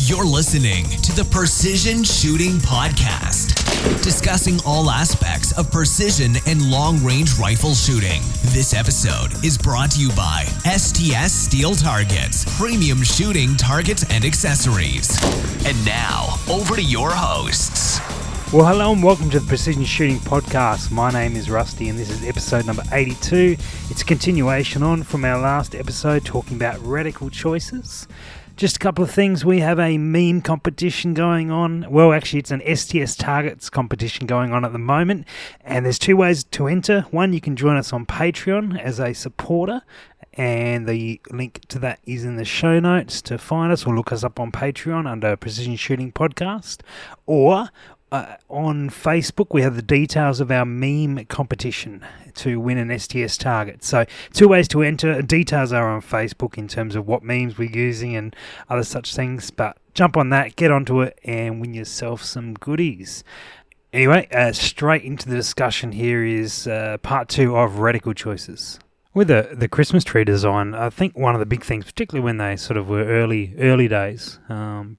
You're listening to the Precision Shooting Podcast, discussing all aspects of precision and long-range rifle shooting. This episode is brought to you by STS Steel Targets, premium shooting targets and accessories. And now, over to your hosts. Well, hello and welcome to the Precision Shooting Podcast. My name is Rusty and this is episode number 82. It's a continuation on from our last episode talking about reticle choices. Just a couple of things. We have a meme competition going on. Well, actually, it's an STS Targets competition going on at the moment. And there's two ways to enter. One, you can join us on Patreon as a supporter. And the link to that is in the show notes to find us, or look us up on Patreon under Precision Shooting Podcast. Or on Facebook, we have the details of our meme competition to win an STS target. So, two ways to enter. Details are on Facebook in terms of what memes we're using and other such things. But jump on that, get onto it, and win yourself some goodies. Anyway, straight into the discussion here is part two of reticle choices. With the Christmas tree design, I think one of the big things, particularly when they sort of were early days,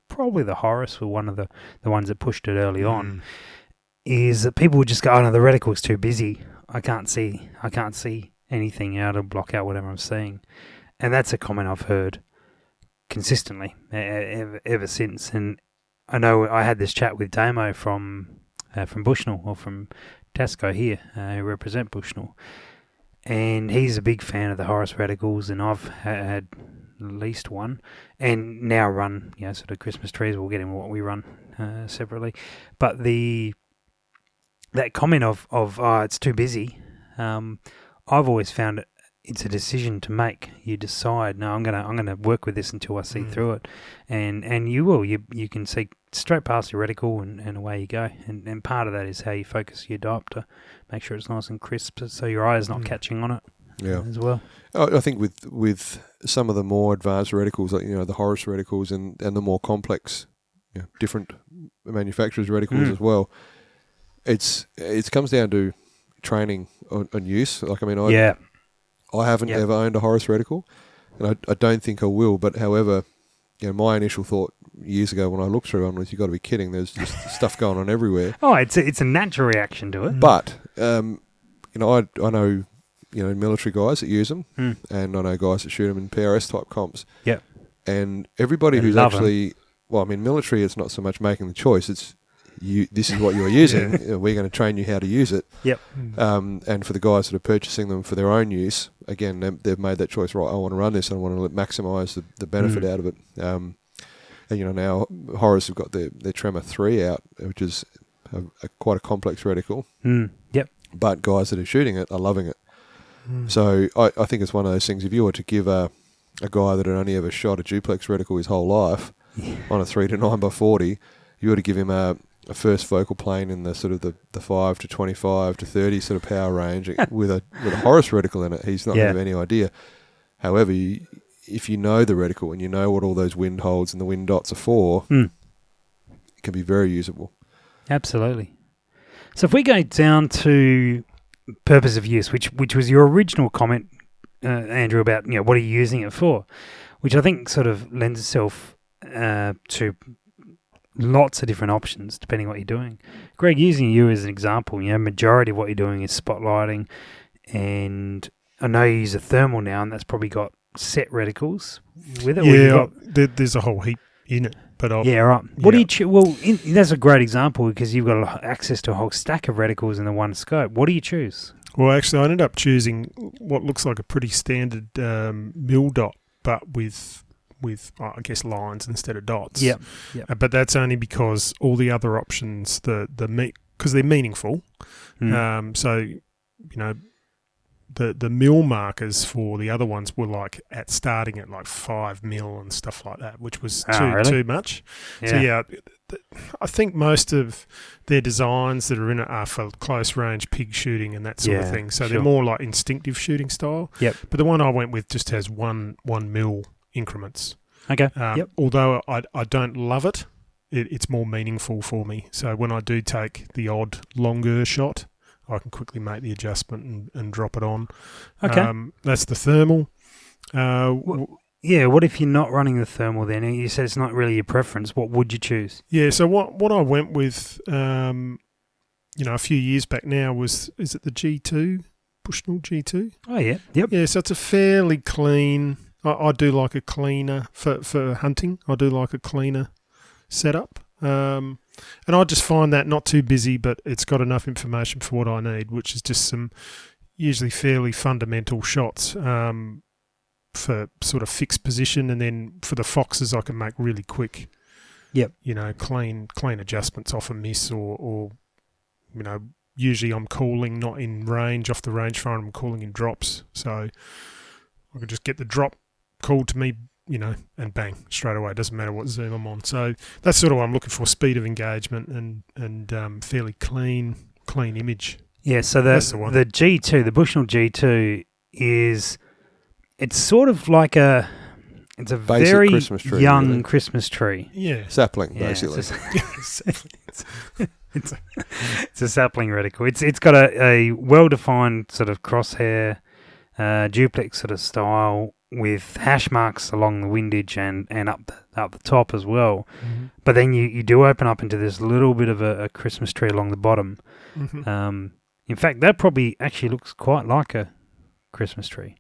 probably the Horus were one of the ones that pushed it early on, is that people would just go, oh no, the reticle's too busy. I can't see anything out of block out whatever I'm seeing. And that's a comment I've heard consistently ever since. And I know I had this chat with Damo from Bushnell, or from Tasco here, who represent Bushnell. And he's a big fan of the Horus reticles, and I've had at least one, and now run, sort of Christmas trees. We'll get in what we run separately. But that comment of it's too busy, I've always found it's a decision to make. You decide, no, I'm gonna work with this until I see through it, and you will. You can see straight past your reticle and away you go. And part of that is how you focus your diopter, make sure it's nice and crisp, so your eye is not catching on it. As well. I think with some of the more advanced reticles, like the Horus reticles and the more complex, different manufacturers' reticles as well, it comes down to training and use. Like I haven't ever owned a Horus reticle, and I don't think I will. But however, my initial thought years ago when I looked through one was, you got to be kidding. There's just stuff going on everywhere. Oh, it's a natural reaction to it. But I know military guys that use them, and I know guys that shoot them in PRS type comps. Yep. And everybody who's actually military, it's not so much making the choice. It's this is what you're using. We're going to train you how to use it. Yep. And for the guys that are purchasing them for their own use, again, they've made that choice. Right, I want to run this and I want to maximise the benefit out of it. And now Horus have got their Tremor 3 out, which is quite a complex reticle. Yep. But guys that are shooting it are loving it. So I think it's one of those things. If you were to give a guy that had only ever shot a duplex reticle his whole life on a 3 to 9x40, you were to give him a first focal plane in the sort of the 5 to 25 to 30 sort of power range with a Horus reticle in it, he's not going to have any idea. However, if you know the reticle and you know what all those wind holds and the wind dots are for, it can be very usable. Absolutely. So if we go down to purpose of use, which was your original comment, Andrew, about what are you using it for, which I think sort of lends itself to lots of different options depending on what you're doing. Greg, using you as an example, majority of what you're doing is spotlighting, and I know you use a thermal now, and that's probably got set reticles with it. Yeah, there's a whole heap in it. But right. What do you that's a great example because you've got access to a whole stack of reticles in the one scope. What do you choose? Well, actually, I ended up choosing what looks like a pretty standard Mildot, but with I guess lines instead of dots. Yeah. But that's only because all the other options, because they're meaningful. So the mil markers for the other ones were starting at 5 mil and stuff like that, which was too much. Yeah. So I think most of their designs that are in it are for close range pig shooting and that sort of thing. So they're more like instinctive shooting style. Yep. But the one I went with just has 1 mil increments. Okay. Although I don't love it, it's more meaningful for me. So when I do take the odd longer shot, I can quickly make the adjustment and drop it on. Okay. That's the thermal. what if you're not running the thermal then? You said it's not really your preference. What would you choose? Yeah, so what I went with, a few years back now is it the G2, Bushnell G2? Oh, yeah. Yep. Yeah, so it's a fairly clean, I do like a cleaner, for hunting, I do like a cleaner setup. And I just find that not too busy, but it's got enough information for what I need, which is just some usually fairly fundamental shots for sort of fixed position, and then for the foxes I can make really quick. Yep. Clean adjustments off a miss or usually I'm calling not in range off the rangefinder, I'm calling in drops. So I can just get the drop called to me, and bang, straight away. It doesn't matter what zoom I'm on. So that's sort of what I'm looking for, speed of engagement and fairly clean image. Yeah, so the G2, the Bushnell G2 it's sort of like it's a basic very Christmas tree, young really. Christmas tree. Yeah. Sapling, basically. It's a sapling reticle. It's got a well-defined sort of crosshair, duplex sort of style with hash marks along the windage and up the top as well. Mm-hmm. But then you do open up into this little bit of a Christmas tree along the bottom. Mm-hmm. In fact, that probably actually looks quite like a Christmas tree.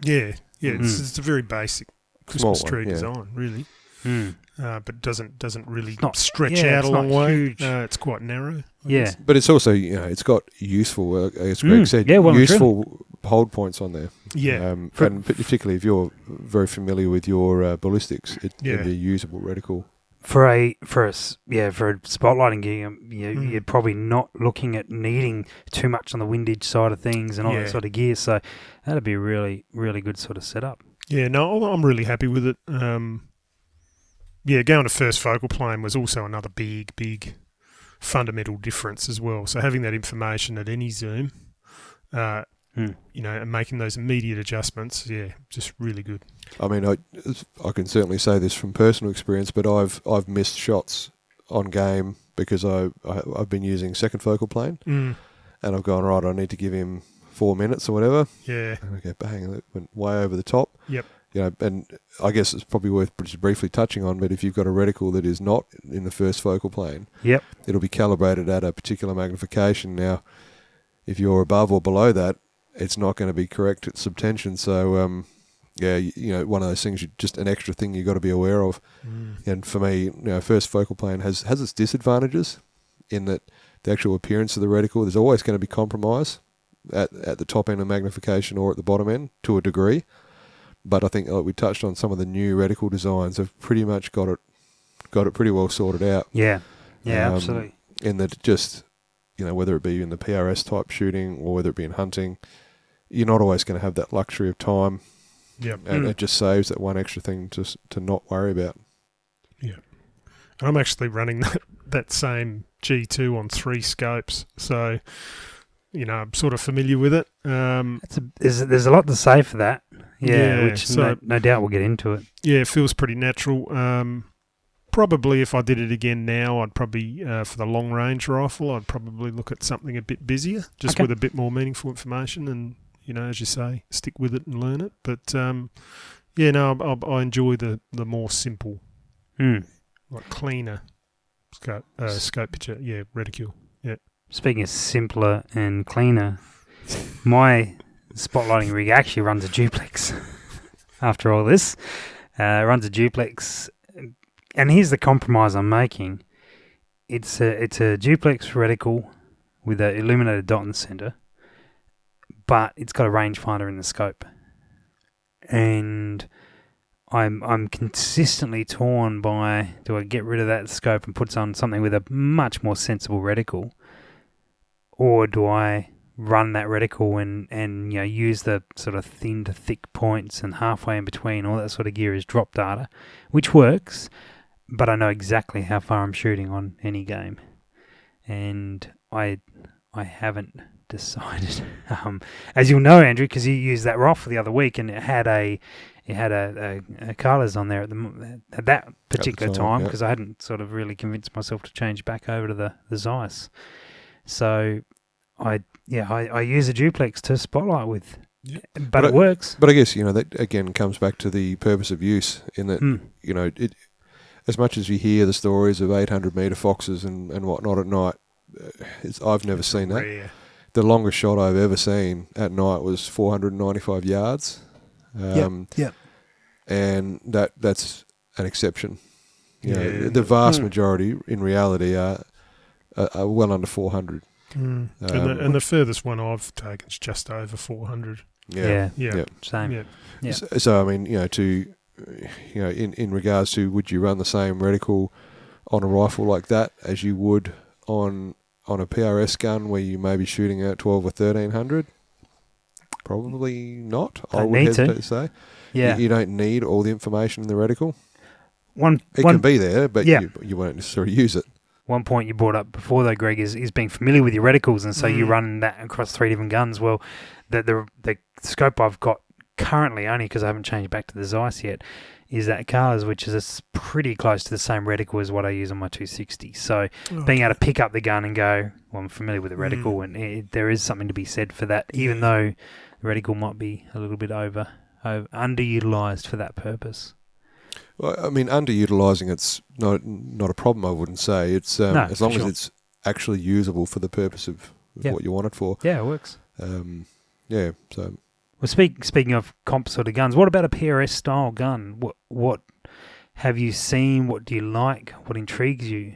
Yeah. It's a very basic Christmas tree design, really. Mm. But doesn't really stretch out a long way. It's quite narrow. I guess. But it's also, it's got useful, as Greg said, useful hold points on there. Yeah. And particularly if you're very familiar with your ballistics, it can be a usable reticle. For a spotlighting gear, you're probably not looking at needing too much on the windage side of things and all that sort of gear. So that'd be a really, really good sort of setup. Yeah, no, I'm really happy with it. Going to first focal plane was also another big fundamental difference as well. So having that information at any zoom, and making those immediate adjustments, just really good. I mean, I can certainly say this from personal experience, but I've missed shots on game because I've been using second focal plane, and I've gone, right, I need to give him 4 minutes or whatever. Yeah. And okay, bang, it went way over the top. Yep. And I guess it's probably worth just briefly touching on, but if you've got a reticle that is not in the first focal plane, it'll be calibrated at a particular magnification. Now, if you're above or below that, it's not going to be correct at subtension. So, one of those things, just an extra thing you've got to be aware of. And for me, first focal plane has its disadvantages in that the actual appearance of the reticle, there's always going to be compromise at the top end of magnification or at the bottom end to a degree. But I think, like we touched on, some of the new reticle designs have pretty much got it pretty well sorted out. Yeah, absolutely. In that just, whether it be in the PRS type shooting or whether it be in hunting, you're not always going to have that luxury of time. Yep. And it just saves that one extra thing to not worry about. Yeah. And I'm actually running that same G2 on 3 scopes. So, I'm sort of familiar with it. There's a lot to say for that. Which no doubt we'll get into it. Yeah, it feels pretty natural. Probably if I did it again now, I'd probably, for the long range rifle, I'd probably look at something a bit busier, just with a bit more meaningful information and, as you say, stick with it and learn it. But, I enjoy the more simple, like cleaner scope picture, reticule. Yeah. Speaking of simpler and cleaner, my spotlighting rig actually runs a duplex. After all this, runs a duplex, and here's the compromise I'm making. It's a duplex reticle with an illuminated dot in the center, but it's got a rangefinder in the scope, and I'm consistently torn by, do I get rid of that scope and put on something with a much more sensible reticle, or do I run that reticle and use the sort of thin to thick points and halfway in between, all that sort of gear is drop data, which works, but I know exactly how far I'm shooting on any game, and I haven't decided. As you'll know, Andrew, because you used that rifle the other week, and it had a colours on there at that particular time, because I hadn't sort of really convinced myself to change back over to the Zeiss. So I use a duplex to spotlight with, But it works. But I guess, that again comes back to the purpose of use in that, it, as much as you hear the stories of 800-metre foxes and whatnot at night, I've never seen that. The longest shot I've ever seen at night was 495 yards. Yep. And that's an exception. The vast majority, in reality, are well under 400. And the furthest one I've taken is just over 400. Yeah. Same. Yeah. So I mean, in regards to, would you run the same reticle on a rifle like that as you would on a PRS gun where you may be shooting at 12 or 1300? Probably not. I would hesitate to say. Yeah. You don't need all the information in the reticle. It can be there, but you won't necessarily use it. One point you brought up before, though, Greg, is being familiar with your reticles, and so you run that across 3 different guns. Well, the scope I've got currently, only because I haven't changed back to the Zeiss yet, is that Carla's, which is pretty close to the same reticle as what I use on my 260. So being able to pick up the gun and go, well, I'm familiar with the reticle, and there is something to be said for that, even though the reticle might be a little bit underutilised for that purpose. Well, I mean, underutilising it's not a problem, I wouldn't say. It's as long as it's actually usable for the purpose of what you want it for. Yeah, it works. So. Well, speaking of comp sort of guns, what about a PRS style gun? What have you seen? What do you like? What intrigues you?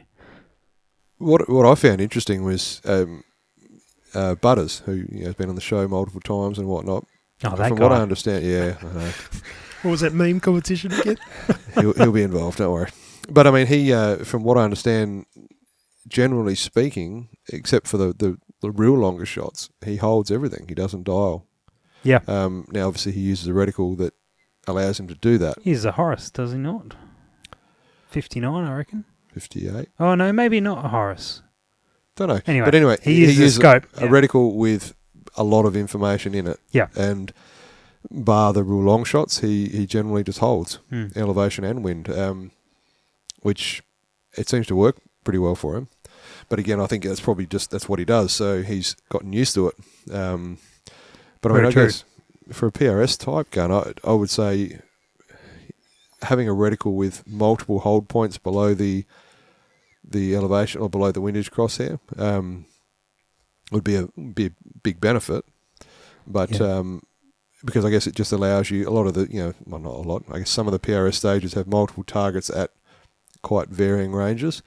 What I found interesting was Butters, who has been on the show multiple times and whatnot. Oh, that From guy. what I understand, I know. What was that meme competition again? he'll be involved, don't worry. But I mean, he, from what I understand, generally speaking, except for the real longer shots, he holds everything. He doesn't dial. Yeah. Now, obviously, he uses a reticle that allows him to do that. He uses a Horace, does he not? 59, I reckon. 58. Oh, no, maybe not a Horace. Don't know. Anyway, but anyway, he uses a scope. A reticle with a lot of information in it. Yeah. And bar the real long shots, he generally just holds elevation and wind, which it seems to work pretty well for him. But again, I think that's probably that's what he does, so he's gotten used to it. But I mean, I guess for a PRS type gun, I would say having a reticle with multiple hold points below the elevation or below the windage crosshair would be a big benefit. But because I guess it just allows you a lot of the, well, not a lot, I guess some of the PRS stages have multiple targets at quite varying ranges.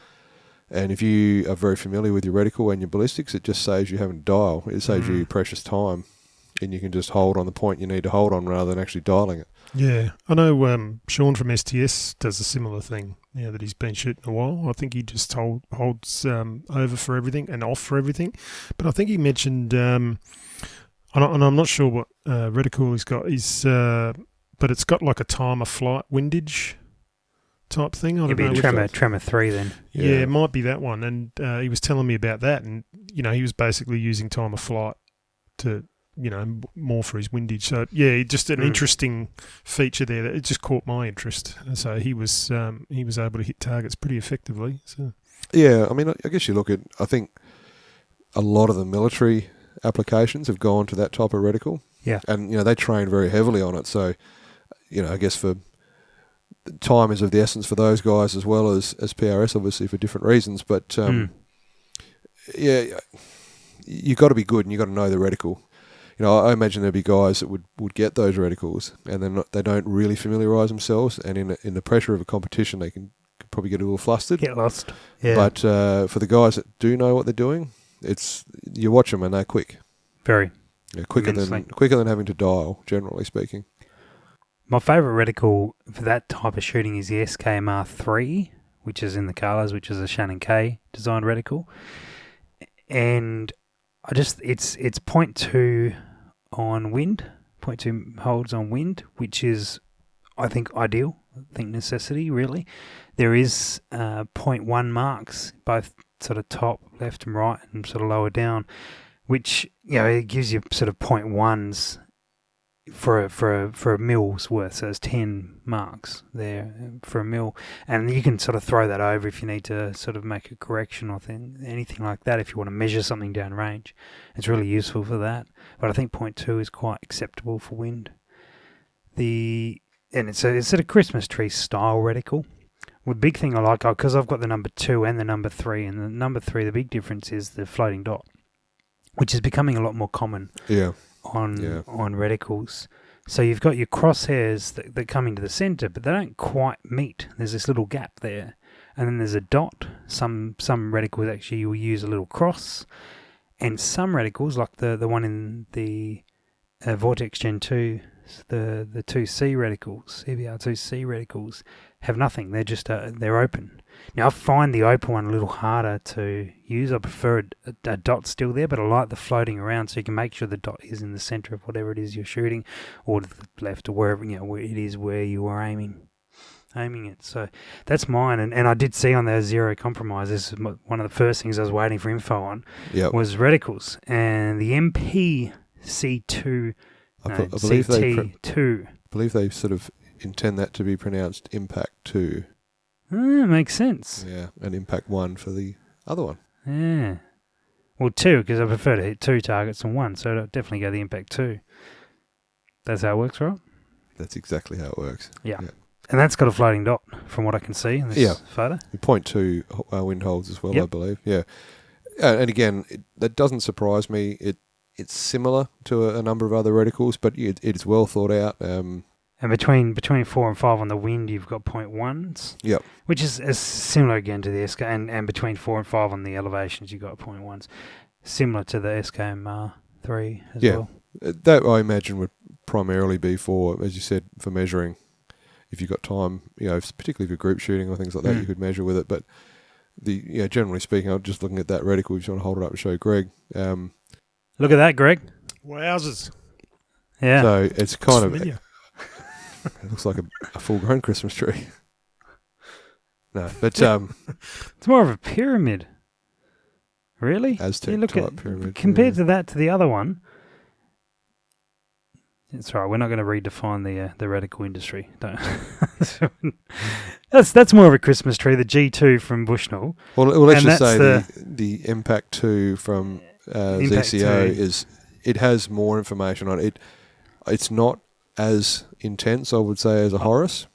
And if you are very familiar with your reticle and your ballistics, it just saves you having to dial. It saves you precious time, and you can just hold on the point you need to hold on rather than actually dialing it. Yeah, I know Sean from STS does a similar thing now that he's been shooting a while. I think he just holds over for everything and off for everything. But I think he mentioned, and I'm not sure what reticle he's got, but it's got like a time of flight windage type thing. I don't know. It'd be a Tremor 3 then. Yeah, it might be that one. And he was telling me about that, and he was basically using time of flight to, more for his windage. So yeah, just an interesting feature there that it just caught my interest. So he was able to hit targets pretty effectively. So yeah, I mean, I guess you look at, I think a lot of the military applications have gone to that type of reticle. Yeah, and they train very heavily on it. So I guess for time is of the essence for those guys as well as PRS, obviously for different reasons. But yeah, you got to be good and you got to know the reticle. I imagine there'd be guys that would get those reticles and then they don't really familiarise themselves, and in the pressure of a competition they can probably get a little flustered, get lost. Yeah. But for the guys that do know what they're doing, you watch them and they're quick, very quicker than having to dial, generally speaking. My favourite reticle for that type of shooting is the SKMR 3, which is in the Carlas, which is a Shannon K designed reticle, and it's 0.2 on wind, 0.2 holds on wind, which is, I think, ideal. I think necessity, really. There is 0.1 marks, both sort of top, left and right, and sort of lower down, which, it gives you sort of 0.1s for a mill's worth, so it's 10 marks there for a mill, and you can sort of throw that over if you need to sort of make a correction or anything like that. If you want to measure something down range, it's really useful for that. But I think 0.2 is quite acceptable for wind. And it's a Christmas tree style reticle. Well, the big thing I like, because I've got the number 2 and the number 3, and the number 3, the big difference is the floating dot, which is becoming a lot more common on reticles. So you've got your crosshairs that come into the centre, but they don't quite meet. There's this little gap there. And then there's a dot. Some reticles actually you'll use a little cross. And some reticles, like the one in the Vortex Gen 2, the 2C reticles, EBR2C reticles, have nothing. They're just they're open. Now I find the open one a little harder to use. I prefer a dot still there, but I like the floating around, so you can make sure the dot is in the centre of whatever it is you're shooting, or to the left, or wherever where it is where you are aiming it. So that's mine. And I did see on there Zero Compromise. This is one of the first things I was waiting for info on. Was reticles, and the MPC2. I believe they sort of intend that to be pronounced Impact 2. Makes sense. Yeah, and Impact 1 for the other one. Yeah. Well, 2, because I prefer to hit 2 targets than 1, so I'll definitely go the Impact 2. That's how it works, right? That's exactly how it works. Yeah. And that's got a floating dot, from what I can see in this photo. 0.2 wind holds as well, Yep. I believe. Yeah. And again, that doesn't surprise me. It's similar to a number of other reticles, but it is well thought out. And between 4 and 5 on the wind, you've got 0.1s. Yep. Which is similar again to the SK, and between 4 and 5 on the elevations, you've got 0.1s. Similar to the SKM 3 as well. That I imagine would primarily be for, as you said, for measuring. If you've got time, particularly for group shooting or things like that, you could measure with it. But generally speaking, I'm just looking at that reticle. If you want to hold it up and show Greg. Look at that, Greg. Wowzers. Yeah. So it's kind of... Familiar. It looks like a full-grown Christmas tree. No, but... it's more of a pyramid. Really? Aztec-type pyramid. Compared to the other one... It's all right, we're not going to redefine the reticle industry. Don't. That's more of a Christmas tree, the G2 from Bushnell. Well, let's just say the Impact 2 from... ZCO it has more information on it. It's not as intense, I would say, as a Horus.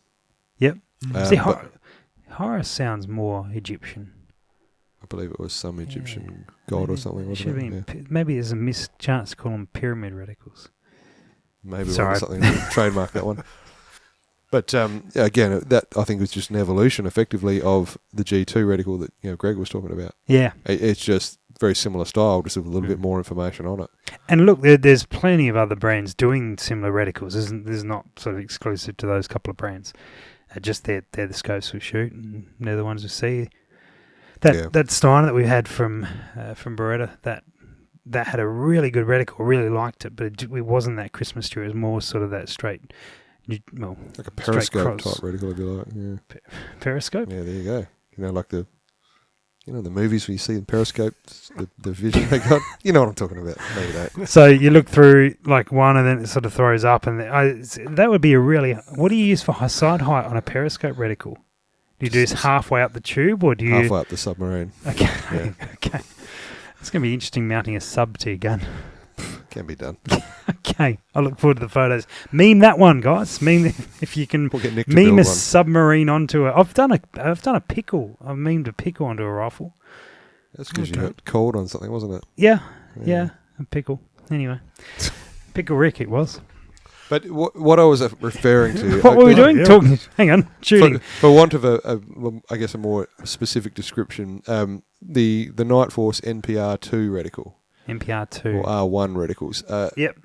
Yep. Horus sounds more Egyptian. I believe it was some Egyptian god or something. Wasn't it? Maybe there's a missed chance to call them pyramid reticles. Maybe something trademark that one. But again, that I think was just an evolution, effectively, of the G2 reticle that Greg was talking about. Yeah, it's just very similar style, just with a little bit more information on it. And look, there's plenty of other brands doing similar reticles. This is not sort of exclusive to those couple of brands. Just they're the scopes we shoot, and they're the ones we see. That Steiner that we had from Beretta, that had a really good reticle. Really liked it, but it wasn't that Christmas tree. It was more sort of that straight. Like a periscope type reticle, if you like. Yeah. Periscope? Yeah, there you go. Like the movies where you see the periscope, the vision they got. You know what I'm talking about. No, you don't. So you look through like one, and then it sort of throws up, and that would be a really. What do you use for side height on a periscope reticle? Do you do this halfway up the tube, or do you halfway up the submarine? Okay, okay. It's going to be interesting mounting a sub to your gun. Can be done. Okay, I look forward to the photos. Meme that one, guys. Meme if you can. We'll get Nick to meme build a one. submarine onto it. I've done a pickle. I've memed a pickle onto a rifle. That's because you got cold on something, wasn't it? Yeah, a pickle. Anyway, Pickle Rick it was. But what I was referring to... What were we doing? Talking. Hang on. Shooting. For want of a more specific description, the Night Force NPR2 reticle. NPR2. Or R1 reticles. Yep.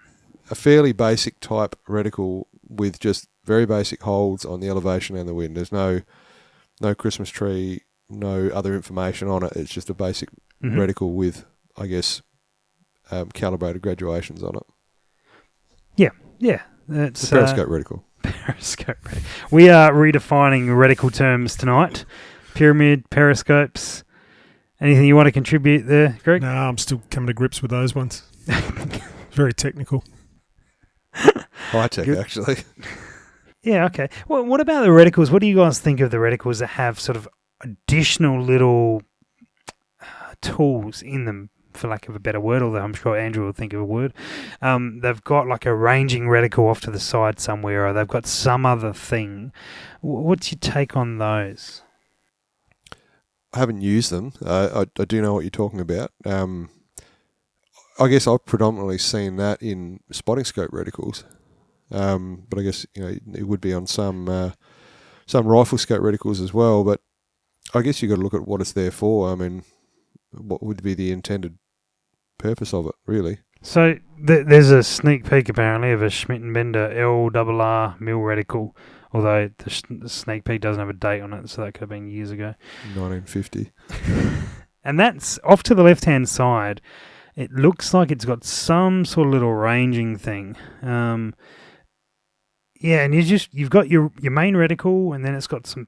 A fairly basic type reticle with just very basic holds on the elevation and the wind. There's no Christmas tree, no other information on it. It's just a basic reticle with, I guess, calibrated graduations on it. Yeah. It's a periscope reticle. Periscope reticle. We are redefining reticle terms tonight. Pyramid, periscopes. Anything you want to contribute there, Greg? No, I'm still coming to grips with those ones. Very technical. High tech, actually. Yeah, okay. Well, what about the reticles? What do you guys think of the reticles that have sort of additional little tools in them, for lack of a better word, although I'm sure Andrew will think of a word? They've got like a ranging reticle off to the side somewhere, or they've got some other thing. What's your take on those? I haven't used them. I do know what you're talking about. I guess I've predominantly seen that in spotting scope reticles. But I guess it would be on some rifle scope reticles as well. But I guess you got to look at what it's there for. I mean, what would be the intended purpose of it, really? So there's a sneak peek apparently of a Schmidt & Bender LRR mil reticle, although the sneak peek doesn't have a date on it, so that could have been years ago. 1950. And that's off to the left-hand side. It looks like it's got some sort of little ranging thing. Yeah, and you've got your main reticle, and then it's got some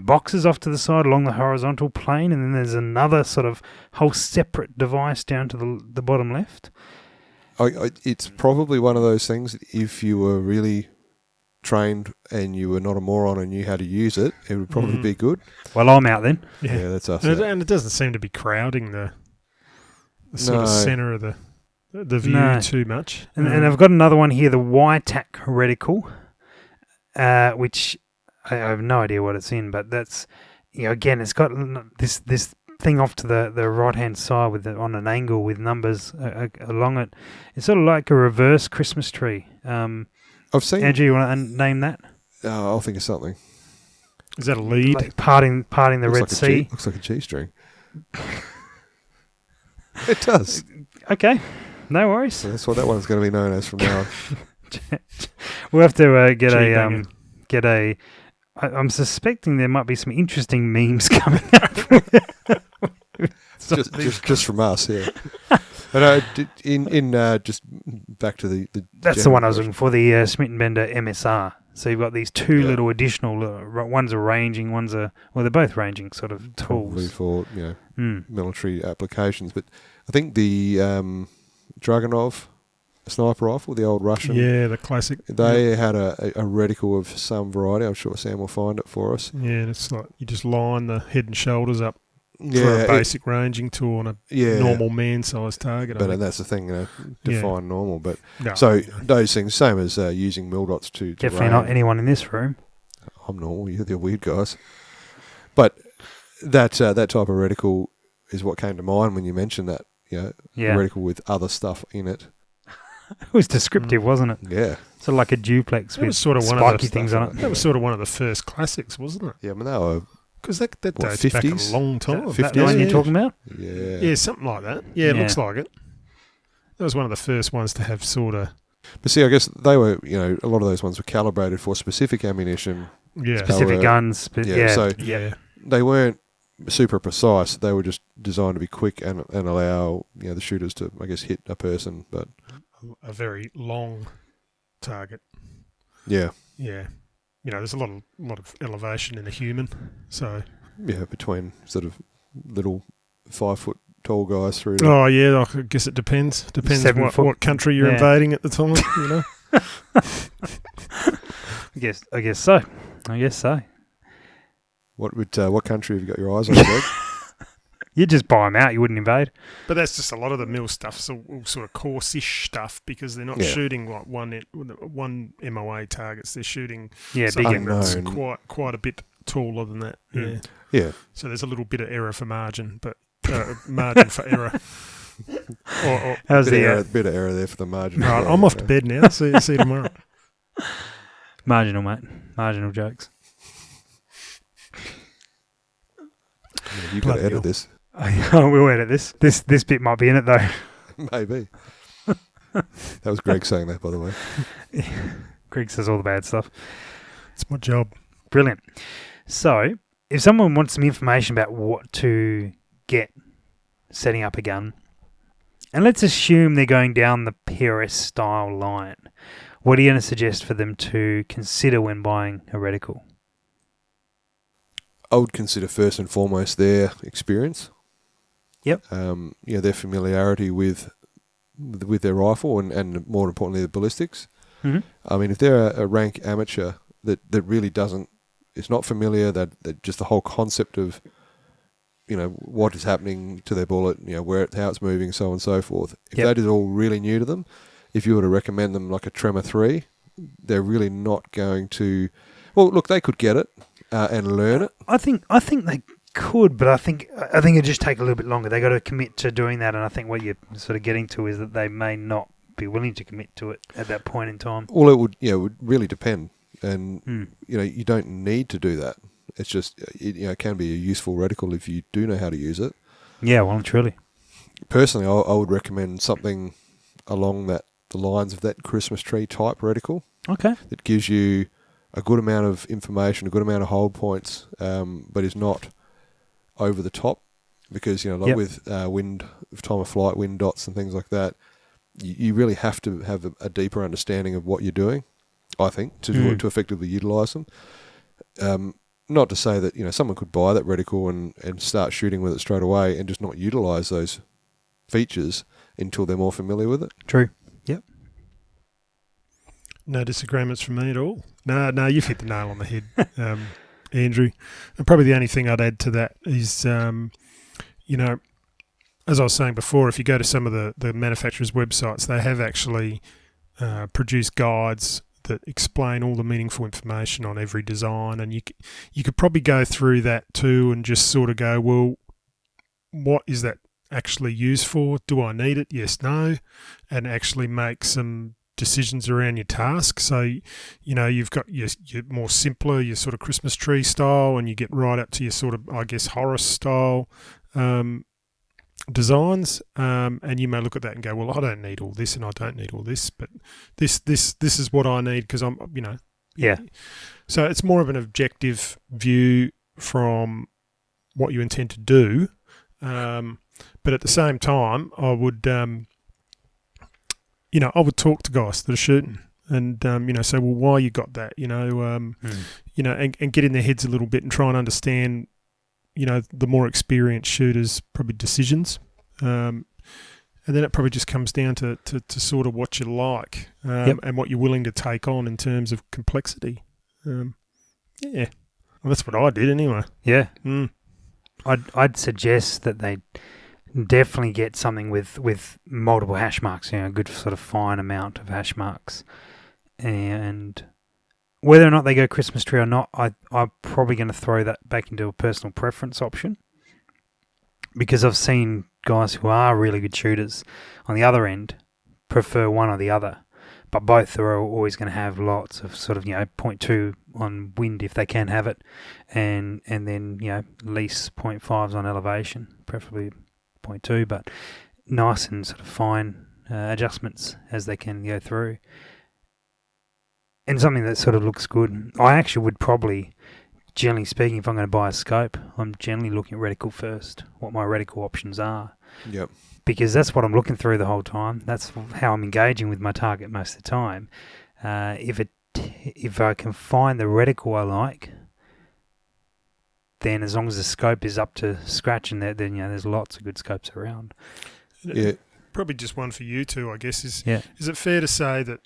boxes off to the side along the horizontal plane, and then there's another sort of whole separate device down to the bottom left. It's probably one of those things that if you were really trained and you were not a moron and knew how to use it, it would probably be good. Well, I'm out then. Yeah, that's us. And it doesn't seem to be crowding the sort of centre of the view too much. And I've got another one here, the YTAC reticle, which I have no idea what it's in, but that's, again, it's got this thing off to the right-hand side on an angle with numbers along it. It's sort of like a reverse Christmas tree. I've seen... Andrew, you want to name that? I'll think of something. Is that a lead? Like parting the Red Sea? Looks like a G-string. It does. Okay, no worries. So that's what that one's going to be known as from now on. We'll have to get a. I'm suspecting there might be some interesting memes coming up. just from us, yeah. And just back to the that's the one I was looking for, the Schmidt & Bender MSR. So you've got these two little additional, one's a ranging, they're both ranging sort of tools. Probably for, military applications. But I think the Dragunov sniper rifle, the old Russian. Yeah, the classic. They had a reticle of some variety. I'm sure Sam will find it for us. Yeah, and it's like you just line the head and shoulders up for a basic ranging tool on a normal man-sized target. But that's the thing, define normal. But so those things, same as using Mildots to definitely not anyone in this room. I'm normal. You're the weird guys. But that type of reticle is what came to mind when you mentioned that. A reticle with other stuff in it. It was descriptive, wasn't it? Yeah. Sort of like a duplex with sort of spiky things on it. That was sort of one of the first classics, wasn't it? Yeah, I mean, they were... Because that dates back a long time. Is that the one you're talking about? Yeah. Yeah, something like that. Yeah, it looks like it. That was one of the first ones to have sort of... But see, I guess they were, a lot of those ones were calibrated for specific ammunition. Yeah. Specific guns. So they weren't super precise. They were just designed to be quick and allow, the shooters to, I guess, hit a person, but... A very long target. Yeah. Yeah. There's a lot of elevation in a human, so... Yeah, between sort of little 5 foot tall guys through... Oh, yeah, I guess it depends. Depends what country you're invading at the time, I guess so. What country have you got your eyes on, Greg? You'd just buy them out. You wouldn't invade. But that's just a lot of the mill stuff, so all sort of coarse-ish stuff, because they're not shooting like one MOA targets. They're shooting something that's quite a bit taller than that. Yeah. Yeah. So there's a little bit of error for margin, but margin for error. How's the bit of error there for the margin? Right, I'm off to bed now. See you tomorrow. Marginal, mate. Marginal jokes. You've got to edit this. We'll edit this. This bit might be in it, though. Maybe. That was Greg saying that, by the way. Greg says all the bad stuff. It's my job. Brilliant. So, if someone wants some information about what to get setting up a gun, and let's assume they're going down the PRS style line, what are you going to suggest for them to consider when buying a reticle? I would consider first and foremost their experience. Yep. Their familiarity with their rifle and more importantly the ballistics. Mm-hmm. I mean, if they're a rank amateur that really is not familiar, that just the whole concept of, what is happening to their bullet, how it's moving, so on and so forth. If that is all really new to them, if you were to recommend them like a Tremor 3, they're really not going to. Well, look, they could get it and learn it. I think they could, but I think it'd just take a little bit longer. They got to commit to doing that, and I think what you're sort of getting to is that they may not be willing to commit to it at that point in time. Well, it would really depend, and you don't need to do that. It's just it can be a useful reticle if you do know how to use it. Yeah, well, truly. Personally, I would recommend something along the lines of that Christmas tree type reticle. Okay. That gives you a good amount of information, a good amount of hold points, but is not over the top, because with time of flight, wind dots and things like that, you really have to have a deeper understanding of what you're doing, I think, to effectively utilise them. Not to say that someone could buy that reticle and start shooting with it straight away and just not utilise those features until they're more familiar with it. True. Yep. No disagreements from me at all. No, you've hit the nail on the head, Andrew. And probably the only thing I'd add to that is, as I was saying before, if you go to some of the manufacturers' websites, they have actually produced guides that explain all the meaningful information on every design, and you could probably go through that too and just sort of go, well, what is that actually used for? Do I need it? Yes, no, and actually make some decisions around your task. So, you've got your more simpler, your sort of Christmas tree style, and you get right up to your sort of, I guess, Horace style designs, and you may look at that and go, well, I don't need all this and I don't need all this, but this is what I need because I'm, Yeah. So it's more of an objective view from what you intend to do, but at the same time, I would, I would talk to guys that are shooting and, say, well, why you got that, and get in their heads a little bit and try and understand, the more experienced shooters' probably decisions. And then it probably just comes down to sort of what you like and what you're willing to take on in terms of complexity. Well, that's what I did anyway. Yeah. I'd suggest that they definitely get something with multiple hash marks, a good sort of fine amount of hash marks. And whether or not they go Christmas tree or not, I'm probably going to throw that back into a personal preference option, because I've seen guys who are really good shooters on the other end prefer one or the other, but both are always going to have lots of sort of 0.2 on wind if they can have it, and then at least 0.5s on elevation, preferably 0.2, but nice and sort of fine adjustments as they can go through. And something that sort of looks good. I actually would probably, generally speaking, if I'm going to buy a scope, I'm generally looking at reticle first, what my reticle options are. Yep. Because that's what I'm looking through the whole time. That's how I'm engaging with my target most of the time. If I can find the reticle I like, then as long as the scope is up to scratch, and then there's lots of good scopes around. Yeah. Probably just one for you two, I guess. Is it fair to say that,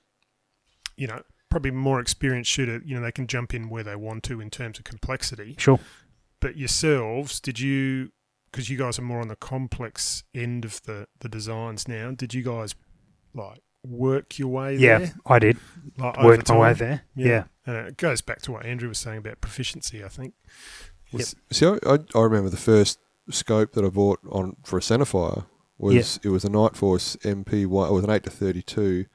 probably more experienced shooter, they can jump in where they want to in terms of complexity. Sure. But yourselves, because you guys are more on the complex end of the designs now, did you guys work your way there? Yeah, I did. Worked my way there. Yeah. And it goes back to what Andrew was saying about proficiency, I think. Yep. See, I remember the first scope that I bought for a centerfire was it was a Nightforce MP1. It was an 8-32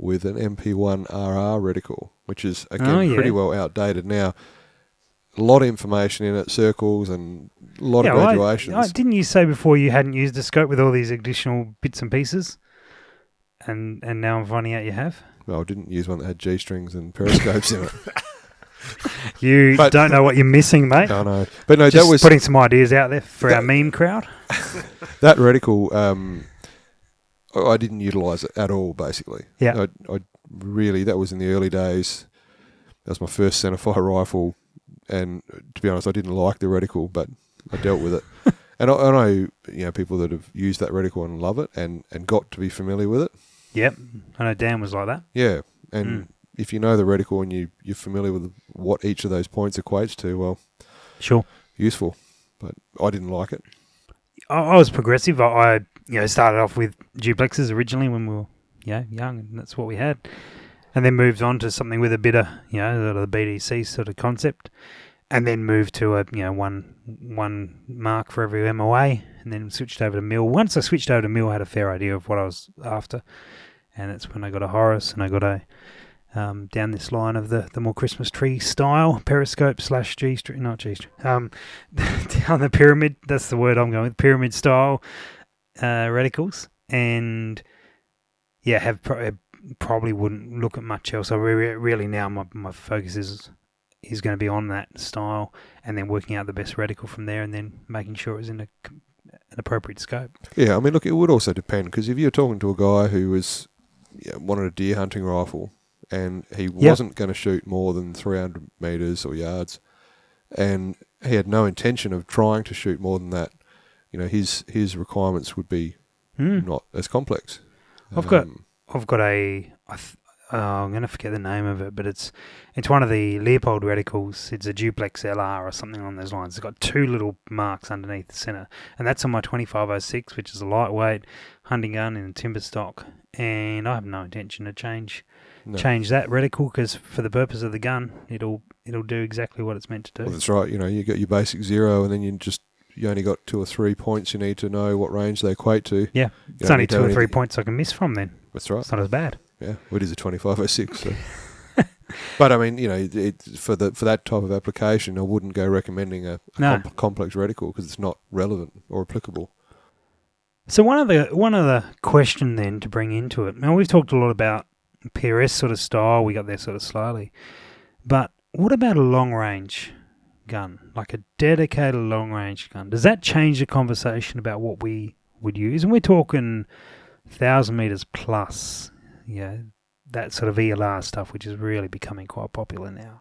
with an MP1 RR reticle, which is again pretty well outdated now. A lot of information in it, circles and a lot of graduations. Didn't you say before you hadn't used a scope with all these additional bits and pieces? And now I'm finding out you have? Well, I didn't use one that had G-strings and periscopes in it. You don't know what you're missing, mate. I know. But no, just that was putting some ideas out there for our meme crowd. That reticle, I didn't utilise it at all, basically. Yeah. I really, that was in the early days. That was my first centerfire rifle, and to be honest, I didn't like the reticle, but I dealt with it. And I know, people that have used that reticle and love it and got to be familiar with it. Yep. I know Dan was like that. Yeah. And if you know the reticle and you're familiar with what each of those points equates to, well, sure, useful. But I didn't like it. I was progressive. I started off with duplexes originally when we were young, and that's what we had. And then moved on to something with a bit of, sort of the BDC sort of concept. And then moved to a one mark for every MOA, and then switched over to mil. Once I switched over to mil, I had a fair idea of what I was after, and that's when I got a Horus, and I got a down this line of the more Christmas tree style periscope / G-string, not G-string, down the pyramid. That's the word I'm going with, pyramid style reticles, and probably wouldn't look at much else. I really now my focus is going to be on that style, and then working out the best reticle from there, and then making sure it was in an appropriate scope. Yeah, I mean, look, it would also depend, because if you're talking to a guy who wanted a deer hunting rifle, and he wasn't going to shoot more than 300 metres or yards, and he had no intention of trying to shoot more than that, his requirements would be not as complex. I've got I'm going to forget the name of it, but it's one of the Leopold reticles. It's a Duplex LR or something along those lines. It's got two little marks underneath the centre, and that's on my 2506, which is a lightweight hunting gun in a timber stock. And I have no intention to change that reticle, because for the purpose of the gun, it'll do exactly what it's meant to do. Well, that's right. You got your basic 0, and then you only got 2 or 3 points you need to know what range they equate to. Yeah, it's only 2 or 3 points I can miss from then. That's right. It's not as bad. Yeah, it is a 2506. So. But I mean, for that type of application, I wouldn't go recommending a complex reticle, because it's not relevant or applicable. So one of the question then to bring into it. Now, we've talked a lot about PRS sort of style. We got there sort of slowly, but what about a long range gun, like a dedicated long range gun? Does that change the conversation about what we would use? And we're talking 1,000 meters plus. That sort of ELR stuff, which is really becoming quite popular now.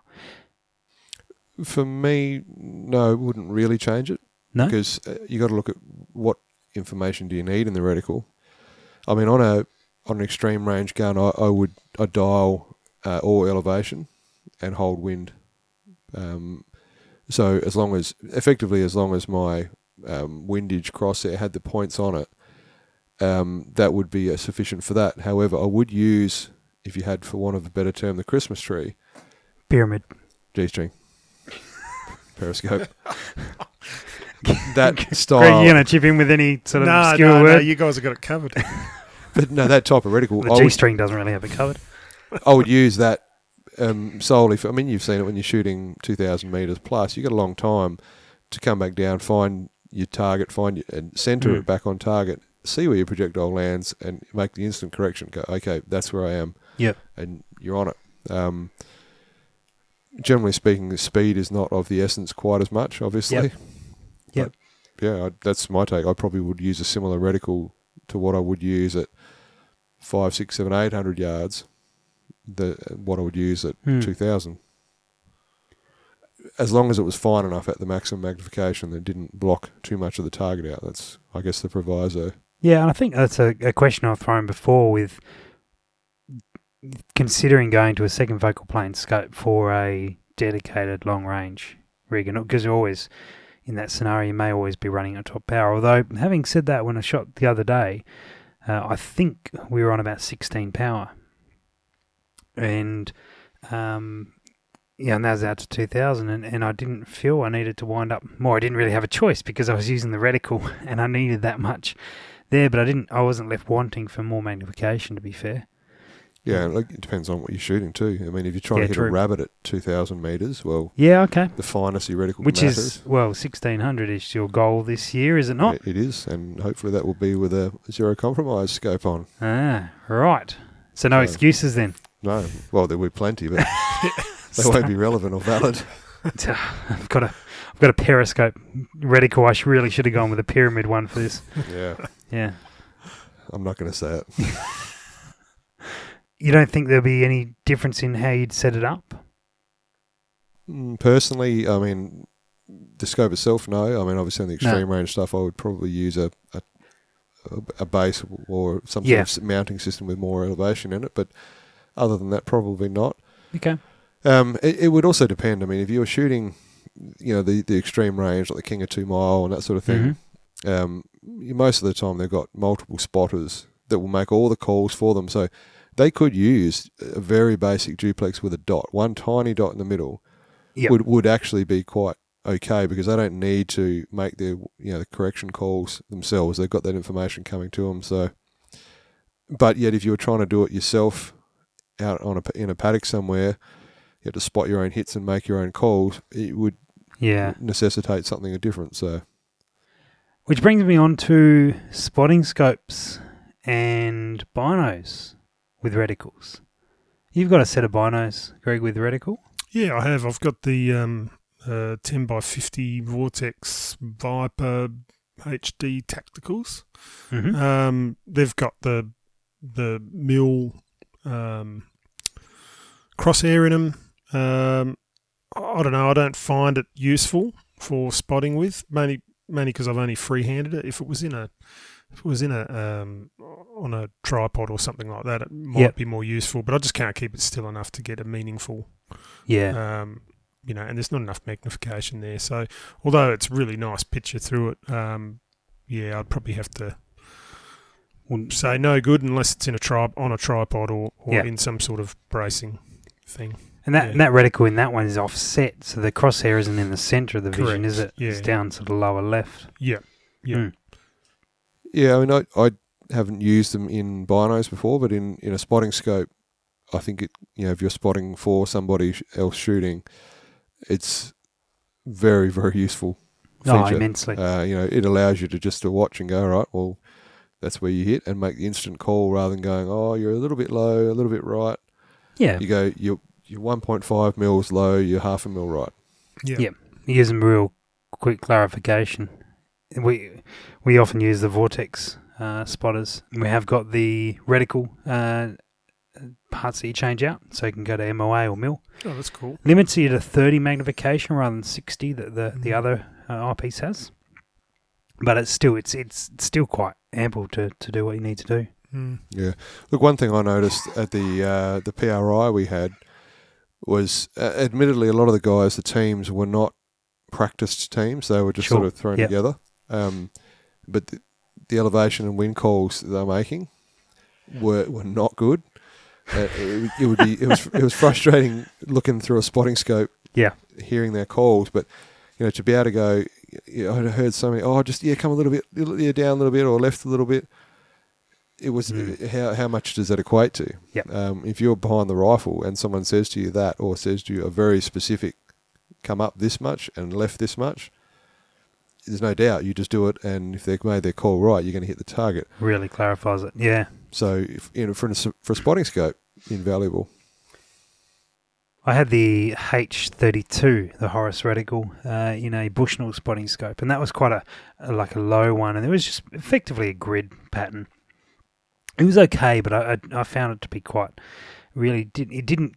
For me, no, it wouldn't really change it. No? Because you got to look at what information do you need in the reticle. I mean, on an extreme range gun, I'd dial all elevation and hold wind. So as long as my windage crosshair had the points on it, that would be sufficient for that. However, I would use, if you had, for want of a better term, the Christmas tree. Pyramid. G-string. Periscope. That style. Greg, you going to chip in with any sort of obscure word? No, you guys have got it covered. But no, that type of reticle. The G-string doesn't really have it covered. I would use that solely for, you've seen it when you're shooting 2,000 metres plus. You've got a long time to come back down, find your target, and centre it back on target, see where your projectile lands, and make the instant correction. Go, okay, that's where I am. Yep. And you're on it. Generally speaking, the speed is not of the essence quite as much, obviously. Yep. Yeah, that's my take. I probably would use a similar reticle to what I would use at 500, 600, 700, 800 yards. What I would use at 2,000. As long as it was fine enough at the maximum magnification that didn't block too much of the target out. That's, I guess, the proviso. Yeah, and I think that's a question I've thrown before with considering going to a second focal plane scope for a dedicated long range rig. Because you're always, in that scenario, you may always be running at top power. Although, having said that, when I shot the other day, I think we were on about 16 power. And and that was out to 2,000, and I didn't feel I needed to wind up more. I didn't really have a choice because I was using the reticle, and I needed that much there, but I wasn't left wanting for more magnification, to be fair. Yeah, it depends on what you're shooting too. I mean, if you're trying to hit a rabbit at 2,000 metres, well, the finest your reticle which matters. Is 1,600 is your goal this year, is it not? It is, and hopefully that will be with a zero compromise scope on. Ah, right. So no excuses then? No. Well, there will be plenty, but they won't be relevant or valid. I've got a periscope reticle. I really should have gone with a pyramid one for this. Yeah. I'm not going to say it. You don't think there'll be any difference in how you'd set it up? Personally, I mean, the scope itself, no. I mean, obviously on the extreme range stuff, I would probably use a base or some sort of mounting system with more elevation in it. But other than that, probably not. Okay. It would also depend. I mean, if you were shooting, the extreme range, like the King of 2 Mile and that sort of thing, most of the time they've got multiple spotters that will make all the calls for them. So they could use a very basic duplex with a dot, one tiny dot in the middle, would actually be quite okay, because they don't need to make their the correction calls themselves. They've got that information coming to them. So, but yet if you were trying to do it yourself out in a paddock somewhere, you had to spot your own hits and make your own calls, it would necessitate something different. So, which brings me on to spotting scopes and binos with reticles. You've got a set of binos, Greg, with reticle? Yeah, I have. I've got the 10x50 Vortex Viper HD Tacticals. Mm-hmm. They've got the mill crosshair in them. I don't know. I don't find it useful for spotting with, mainly because I've only free-handed it. If it was in a on a tripod or something like that, it might be more useful. But I just can't keep it still enough to get a meaningful. Yeah. And there's not enough magnification there. So, although it's a really nice picture through it, I'd probably have to say no good unless it's in on a tripod or in some sort of bracing thing. And that reticle in that one is offset, so the crosshair isn't in the centre of the vision, Correct. is it? Yeah. It's down to the lower left. Yeah. Mm. Yeah, I mean, I haven't used them in binos before, but in a spotting scope, I think if you're spotting for somebody else shooting, it's very, very useful feature. Oh, immensely. It allows you to watch and go, all right, well, that's where you hit, and make the instant call rather than going, oh, you're a little bit low, a little bit right. Yeah. You go, you're 1.5 mils low, you're half a mil right. Yeah. You use some real quick clarification. We often use the Vortex spotters. We have got the reticle parts that you change out, so you can go to MOA or mil. Oh, that's cool. Limits you to 30 magnification rather than 60 that the other eyepiece has. But it's still quite ample to do what you need to do. Mm. Yeah. Look, one thing I noticed at the PRI we had was, admittedly, a lot of the guys, the teams were not practiced teams. They were just sort of thrown together. But the elevation and wind calls they were making were not good. It was frustrating looking through a spotting scope, hearing their calls. But to be able to go, I heard somebody, come a little bit, down a little bit, or left a little bit. It was how much does that equate to? Yep. If you're behind the rifle and someone says to you that, or says to you a very specific, come up this much and left this much, there's no doubt you just do it, and if they've made their call right, you're going to hit the target. Really clarifies it. Yeah. So for a spotting scope, invaluable. I had the H32, the Horace reticle, in a Bushnell spotting scope, and that was quite a low one, and it was just effectively a grid pattern. It was okay, but I found it to be quite really. It didn't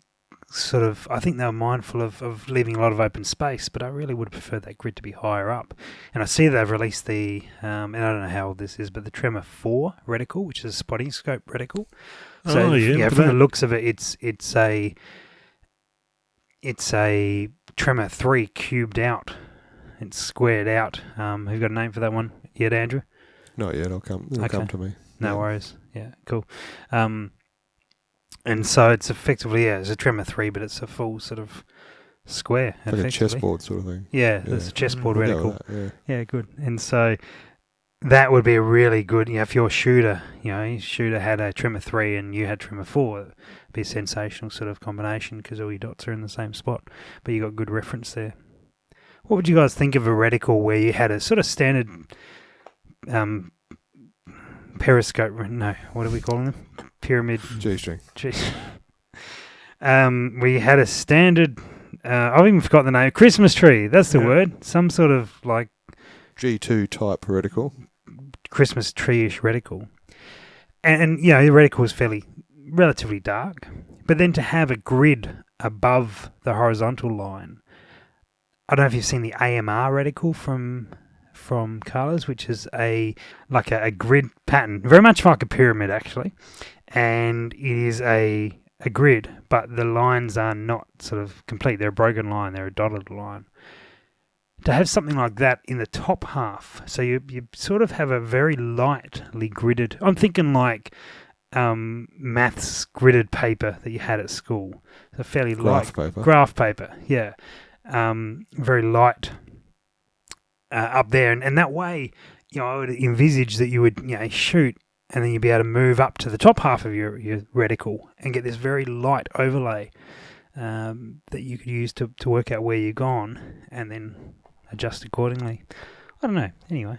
sort of. I think they were mindful of leaving a lot of open space, but I really would prefer that grid to be higher up. And I see they've released the, and I don't know how old this is, but the Tremor 4 reticle, which is a spotting scope reticle. So from the looks of it, it's a Tremor 3 cubed out. It's squared out. Have you got a name for that one yet, Andrew? Not yet. It'll come to me. No worries. Yeah, cool. And so it's effectively, it's a Tremor 3, but it's a full sort of square. Like a chessboard sort of thing. Yeah, it's a chessboard reticle. Yeah, good. And so that would be a really good, if your shooter, your shooter had a Tremor 3 and you had Tremor 4, it'd be a sensational sort of combination because all your dots are in the same spot. But you got good reference there. What would you guys think of a reticle where you had a sort of standard periscope? No, what are we calling them? Pyramid. G-string. We had a standard, I've even forgot the name, Christmas tree, that's the word. Some sort of like G2 type reticle. Christmas tree-ish reticle. And the reticle was relatively dark. But then to have a grid above the horizontal line, I don't know if you've seen the AMR reticle from Carlos, which is a grid pattern, very much like a pyramid actually, and it is a a grid, but the lines are not sort of complete. They're a broken line. They're a dotted line. To have something like that in the top half, so you sort of have a very lightly gridded. I'm thinking like maths gridded paper that you had at school. So fairly light graph paper. Yeah, very light up there, and that way, I would envisage that you would shoot, and then you'd be able to move up to the top half of your reticle and get this very light overlay that you could use to work out where you're gone, and then adjust accordingly. I don't know. Anyway.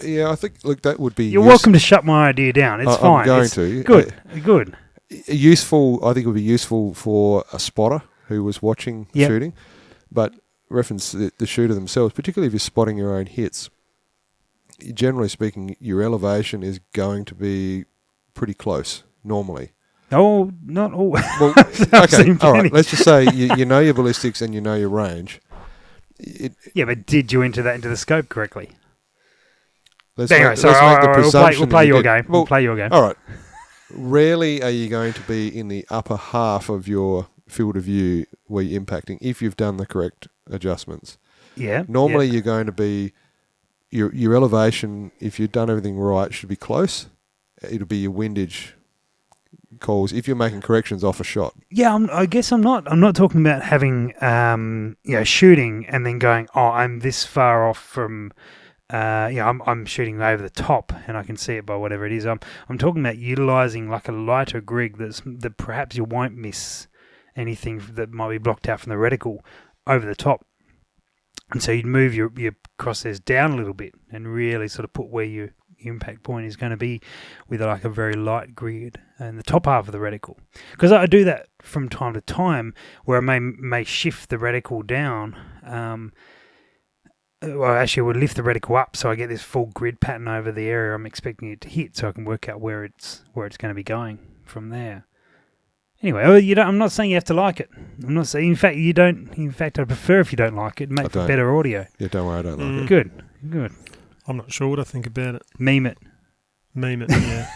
Yeah, I think, look, that would be... You're welcome to shut my idea down. It's fine. I'm going to. Good. Useful, I think it would be useful for a spotter who was watching shooting, but reference the shooter themselves, particularly if you're spotting your own hits. Generally speaking, your elevation is going to be pretty close, normally. Oh, not all. Well, okay, all right. Let's just say you know your ballistics and you know your range. But did you enter that into the scope correctly? We'll play your game. We'll play your game. All right. Rarely are you going to be in the upper half of your field of view where you're impacting if you've done the correct adjustments. Yeah. Normally you're going to be, your elevation, if you've done everything right, should be close. It'll be your windage calls if you're making corrections off a shot. Yeah, I guess I'm not talking about having shooting and then going, I'm this far off from I'm shooting over the top and I can see it by whatever it is. I'm talking about utilizing like a lighter grig that perhaps you won't miss anything that might be blocked out from the reticle over the top. And so you'd move your crosshairs down a little bit and really sort of put where your impact point is going to be with like a very light grid in the top half of the reticle. Because I do that from time to time where I may shift the reticle down. Actually, I would lift the reticle up so I get this full grid pattern over the area I'm expecting it to hit, so I can work out where it's going to be going from there. Anyway, I'm not saying you have to like it. I'm not saying, in fact, you don't. In fact, I prefer if you don't like it. Make for better audio. Yeah, don't worry, I don't like it. Good. I'm not sure what I think about it. Meme it, yeah.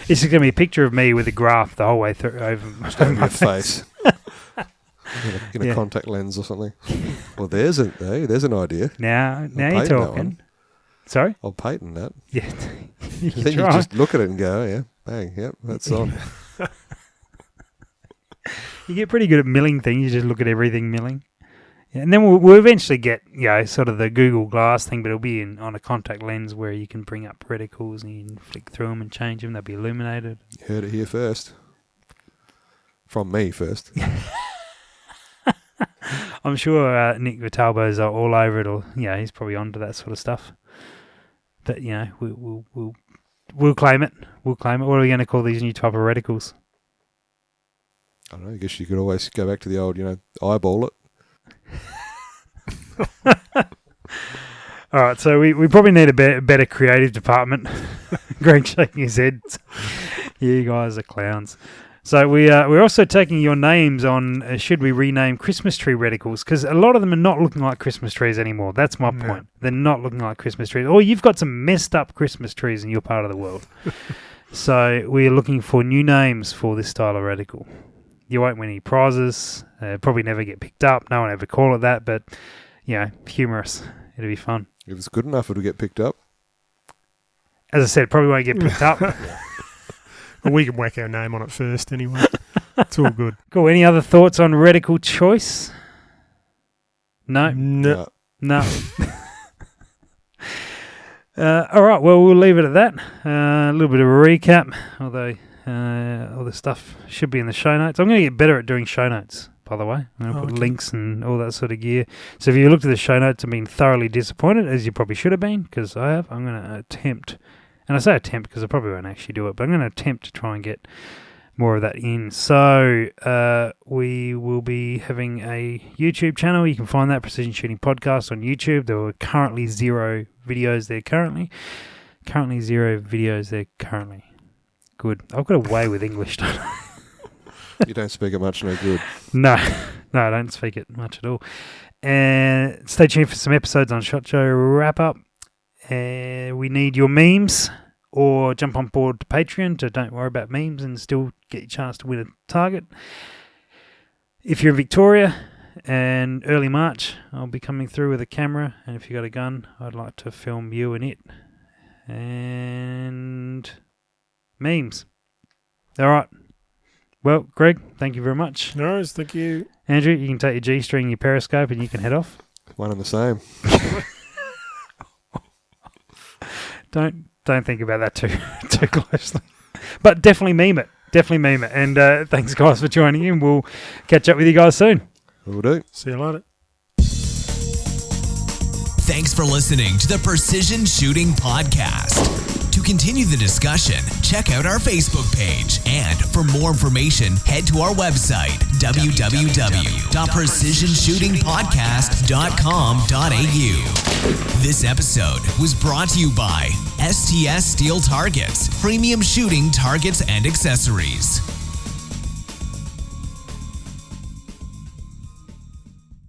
It's just going to be a picture of me with a graph the whole way through over my face. in a contact lens or something. Well, there's an idea. Now you're talking. Sorry? I'll patent that. Yeah. Then you just look at it and go, yeah, bang, yep, that's on. You get pretty good at milling things. You just look at everything milling. Yeah, and then we'll eventually get, sort of the Google Glass thing, but it'll be on a contact lens where you can bring up reticles and you can flick through them and change them. They'll be illuminated. You heard it here first. From me first. I'm sure Nick Vitalbo's all over it, or he's probably onto that sort of stuff. But we'll claim it. We'll claim it. What are we going to call these new type of reticles? I don't know. I guess you could always go back to the old, eyeball it. All right, so we probably need a better creative department. Greg shaking his head. You guys are clowns. So we're also taking your names on should we rename Christmas tree reticles, because a lot of them are not looking like Christmas trees anymore. That's my point. They're not looking like Christmas trees. Or you've got some messed up Christmas trees in your part of the world. So we're looking for new names for this style of reticle. You won't win any prizes. Probably never get picked up. No one ever call it that, but humorous. It'll be fun. If it's good enough, it'll get picked up. As I said, probably won't get picked up. Well, we can whack our name on it first anyway. It's all good. Cool. Any other thoughts on reticle choice? No? No. All right. Well, we'll leave it at that. A little bit of a recap, although all the stuff should be in the show notes. I'm going to get better at doing show notes, by the way. I'm going to put links and all that sort of gear. So if you looked at the show notes and been thoroughly disappointed, as you probably should have been, because I have, I'm going to attempt. And I say attempt because I probably won't actually do it, but I'm going to attempt to try and get more of that in. So we will be having a YouTube channel. You can find that Precision Shooting Podcast on YouTube. There are currently 0 videos there currently. Good. I've got a way with English, don't I? You don't speak it much, no good. No, I don't speak it much at all. And stay tuned for some episodes on SHOT Show Wrap Up. We need your memes or jump on board to Patreon to don't worry about memes and still get your chance to win a target. If you're in Victoria and early March, I'll be coming through with a camera, and if you got a gun, I'd like to film you and it. And memes. All right. Well, Greg, thank you very much. No worries, thank you. Andrew, you can take your G-string, your periscope, and you can head off. One and the same. Don't think about that too closely. But definitely meme it. And thanks, guys, for joining in. We'll catch up with you guys soon. Will do. See you later. Thanks for listening to the Precision Shooting Podcast. To continue the discussion, check out our Facebook page. And for more information, head to our website, www.precisionshootingpodcast.com.au. This episode was brought to you by STS Steel Targets, premium shooting targets and accessories.